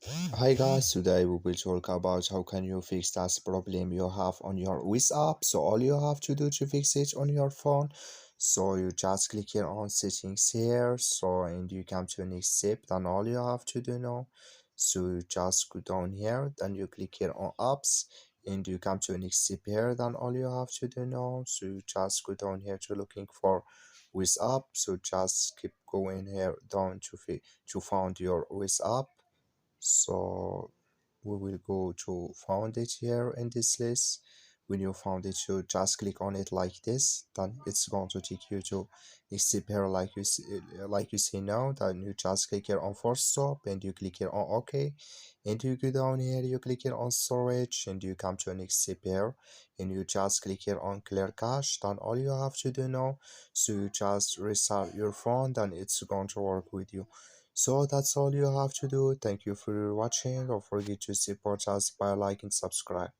Hi guys, today we will talk about how can you fix that problem you have on your Waze app. So all you have to do to fix it on your phone, so you just click here on settings here, so and you come to next step. Then all you have to do now, so you just go down here, then you click here on apps, and you come to next step here. Then all you have to do now, so you just go down here to looking for Waze app. So just keep going here down to find your Waze app. So we will go to found it here in this list. When you found it, you just click on it like this, then it's going to take you to this zip here like you see now. Then you just click here on force stop and you click here on OK, and you go down here, you click here on storage, and you come to a next step here, and you just click here on clear cache. Then all you have to do now, so you just restart your phone, then it's going to work with you. So that's all you have to do. Thank you for watching. Don't forget to support us by like and subscribe.